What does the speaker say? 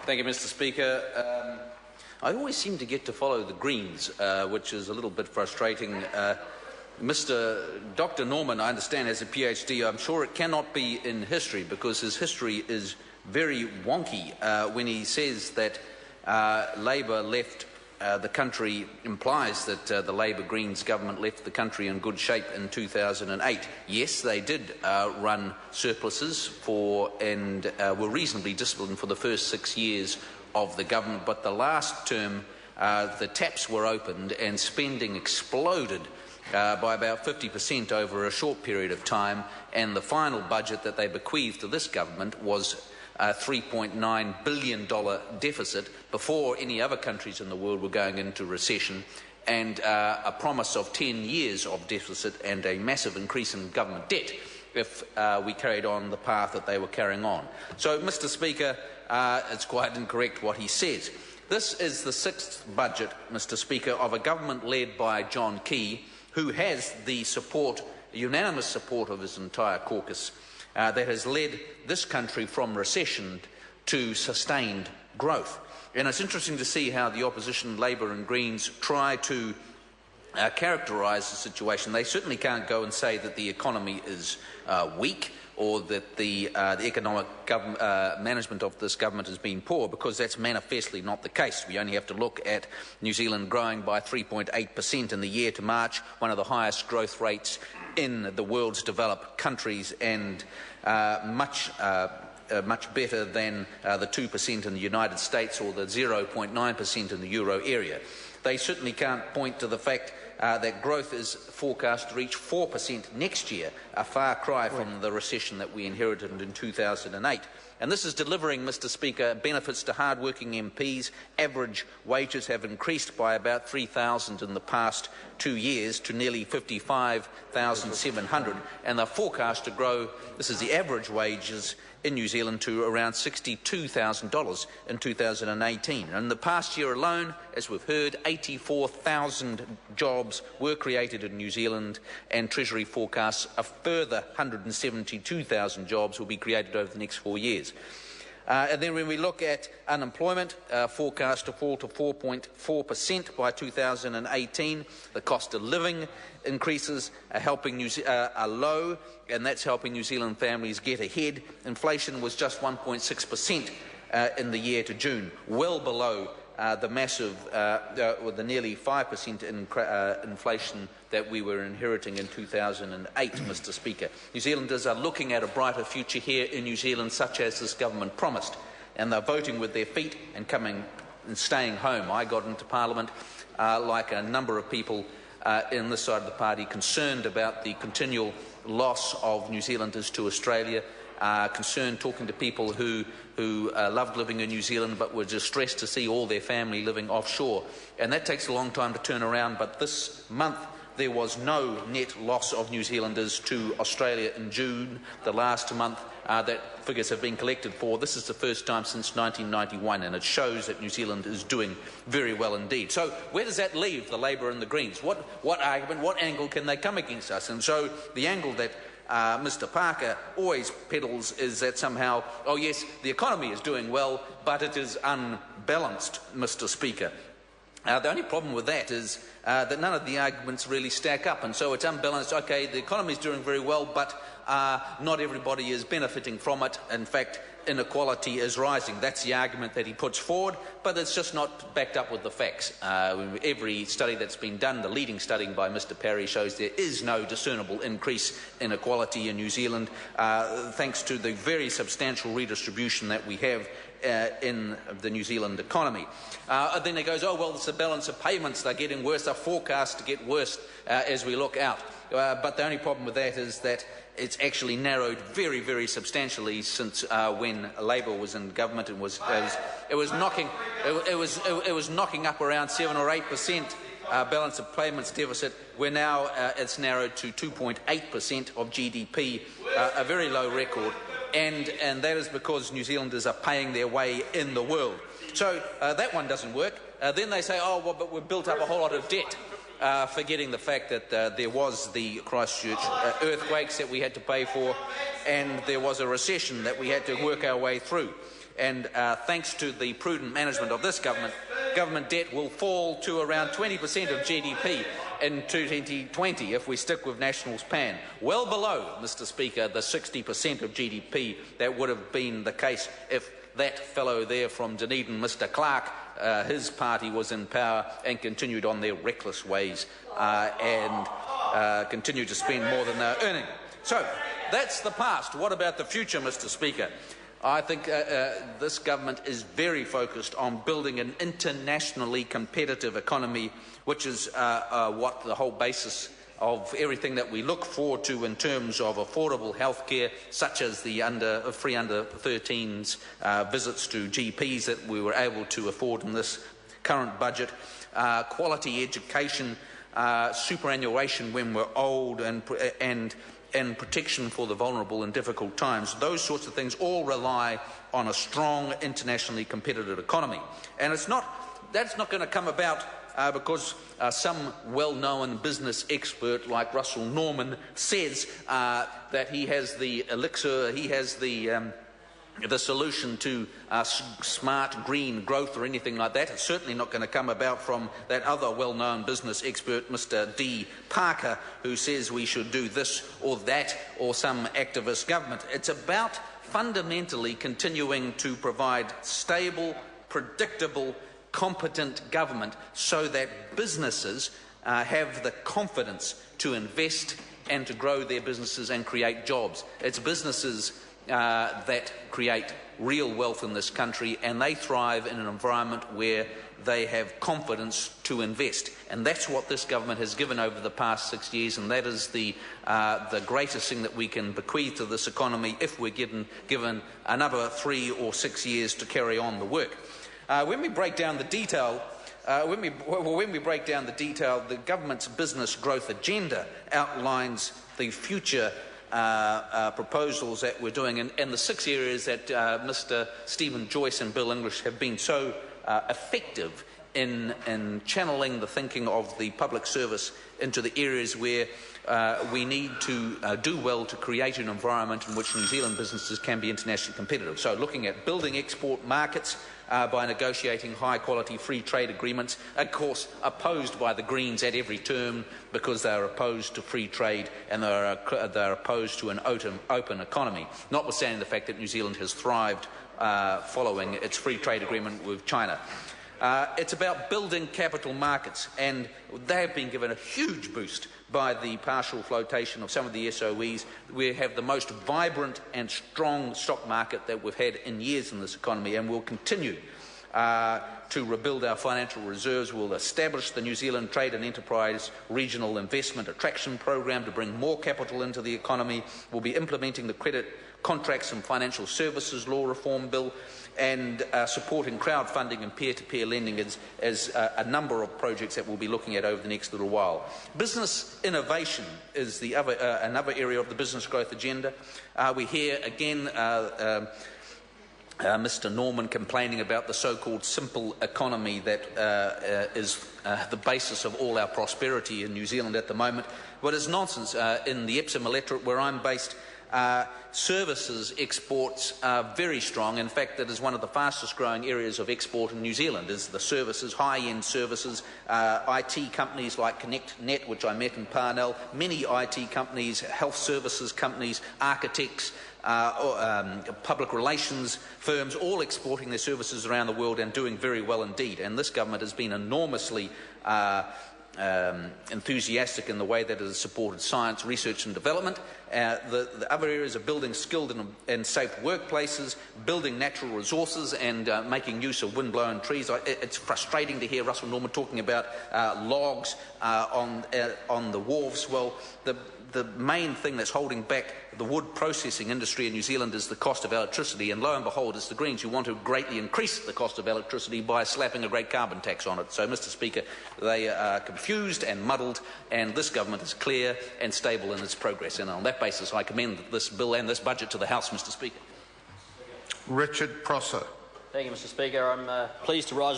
Thank you, Mr. Speaker. I always seem to get to follow the Greens, which is a little bit frustrating. Dr. Norman, I understand, has a PhD. I'm sure it cannot be in history because his history is very wonky when he says that Labour left the country, implies that the Labour-Greens government left the country in good shape in 2008. Yes, they did run surpluses and were reasonably disciplined for the first 6 years of the government, but the last term the taps were opened and spending exploded by about 50% over a short period of time, and the final budget that they bequeathed to this government was a $3.9 billion deficit before any other countries in the world were going into recession, and a promise of 10 years of deficit and a massive increase in government debt if we carried on the path that they were carrying on. So, Mr. Speaker, it's quite incorrect what he says. This is the sixth budget, Mr. Speaker, of a government led by John Key, who has the support, unanimous support of his entire caucus, that has led this country from recession to sustained growth. And it's interesting to see how the opposition, Labour and Greens, try to characterise the situation. They certainly can't go and say that the economy is weak or that the economic management of this government has been poor, because that's manifestly not the case. We only have to look at New Zealand growing by 3.8% in the year to March, one of the highest growth rates in the world's developed countries, and much better than the 2% in the United States or the 0.9% in the euro area. They certainly can't point to the fact that growth is forecast to reach 4% next year, a far cry from the recession that we inherited in 2008. And this is delivering, Mr. Speaker, benefits to hard-working MPs. Average wages have increased by about 3,000 in the past 2 years to nearly 55,700, and they're forecast to grow, this is the average wages in New Zealand, to around $62,000 in 2018. And in the past year alone, as we've heard, 84,000 jobs were created in New Zealand, and Treasury forecasts a further 172,000 jobs will be created over the next 4 years. And then when we look at unemployment, forecast to fall to 4.4% by 2018, the cost of living increases are low, and that's helping New Zealand families get ahead. Inflation was just 1.6% in the year to June, well below the massive, the nearly 5% inflation that we were inheriting in 2008, Mr. Speaker. New Zealanders are looking at a brighter future here in New Zealand, such as this government promised, and they're voting with their feet and coming and staying home. I got into Parliament, like a number of people in this side of the party, concerned about the continual loss of New Zealanders to Australia, concerned talking to people who loved living in New Zealand but were distressed to see all their family living offshore. And that takes a long time to turn around, but this month there was no net loss of New Zealanders to Australia in June, the last month that figures have been collected for. This is the first time since 1991, and it shows that New Zealand is doing very well indeed. So where does that leave the Labour and the Greens? What argument, what angle can they come against us? And so the angle that Mr. Parker always peddles is that somehow, oh yes, the economy is doing well, but it is unbalanced, Mr. Speaker. The only problem with that is that none of the arguments really stack up, and so it's unbalanced. Okay, the economy is doing very well, but not everybody is benefiting from it. In fact, inequality is rising. That's the argument that he puts forward, but it's just not backed up with the facts. Every study that's been done, the leading study by Mr. Parry, shows there is no discernible increase in equality in New Zealand, thanks to the very substantial redistribution that we have in the New Zealand economy. Then it goes, oh, well, it's the balance of payments. They're getting worse. They're forecast to get worse as we look out. But the only problem with that is that it's actually narrowed very, very substantially since when Labour was in government. It was knocking up around 7 or 8%. Balance of payments deficit, where now it's narrowed to 2.8% of GDP, a very low record. And that is because New Zealanders are paying their way in the world. So that one doesn't work. Then they say, oh, well, but we've built up a whole lot of debt, forgetting the fact that there was the Christchurch earthquakes that we had to pay for, and there was a recession that we had to work our way through. and thanks to the prudent management of this government, government debt will fall to around 20% of GDP in 2020 if we stick with National's plan, well below, Mr. Speaker, the 60% of GDP that would have been the case if that fellow there from Dunedin, Mr. Clark, his party was in power and continued on their reckless ways and continued to spend more than they're earning. So that's the past. What about the future, Mr. Speaker? I think this government is very focused on building an internationally competitive economy, which is what the whole basis of everything that we look forward to in terms of affordable health care, such as the free under-13s visits to GPs that we were able to afford in this current budget, quality education, superannuation when we're old, and protection for the vulnerable in difficult times. Those sorts of things all rely on a strong, internationally competitive economy. And that's not going to come about because some well-known business expert like Russell Norman says that he has the elixir, he has the solution to smart green growth or anything like that. It's certainly not going to come about from that other well-known business expert, Mr. D. Parker, who says we should do this or that or some activist government. It's about fundamentally continuing to provide stable, predictable, competent government so that businesses have the confidence to invest and to grow their businesses and create jobs. It's businesses that create real wealth in this country, and they thrive in an environment where they have confidence to invest. And that's what this government has given over the past 6 years, and that is the greatest thing that we can bequeath to this economy if we're given another 3 or 6 years to carry on the work. When we break down the detail, the government's business growth agenda outlines the future proposals that we're doing, and the 6 areas that Mr. Stephen Joyce and Bill English have been so effective in channeling the thinking of the public service into the areas where we need to do well to create an environment in which New Zealand businesses can be internationally competitive. So looking at building export markets by negotiating high-quality free trade agreements, of course opposed by the Greens at every turn because they are opposed to free trade and they're opposed to an open economy, notwithstanding the fact that New Zealand has thrived following its free trade agreement with China. It's about building capital markets, and they have been given a huge boost by the partial flotation of some of the SOEs. We have the most vibrant and strong stock market that we've had in years in this economy, and we'll continue to rebuild our financial reserves. We'll establish the New Zealand Trade and Enterprise Regional Investment Attraction Program to bring more capital into the economy. We'll be implementing the Credit Contracts and Financial Services Law Reform Bill, and supporting crowdfunding and peer-to-peer lending as a number of projects that we'll be looking at over the next little while. Business innovation is the another area of the business growth agenda. We hear again Mr. Norman complaining about the so-called simple economy that is the basis of all our prosperity in New Zealand at the moment. Well, it's nonsense. In the Epsom electorate where I'm based, services exports are very strong. In fact, that is one of the fastest growing areas of export in New Zealand, is the services, high-end services. IT companies like ConnectNet, which I met in Parnell, many IT companies, health services companies, architects, public relations firms, all exporting their services around the world and doing very well indeed. And this government has been enormously enthusiastic in the way that it has supported science, research and development. The other areas are building skilled and safe workplaces, building natural resources and making use of wind-blown trees. It's frustrating to hear Russell Norman talking about logs on the wharves. Well, the main thing that's holding back the wood processing industry in New Zealand is the cost of electricity, and lo and behold, it's the Greens who want to greatly increase the cost of electricity by slapping a great carbon tax on it. So, Mr. Speaker, they are confused and muddled, and this government is clear and stable in its progress. And on that basis, I commend this bill and this budget to the House, Mr. Speaker. Richard Prosser. Thank you, Mr. Speaker. I'm pleased to rise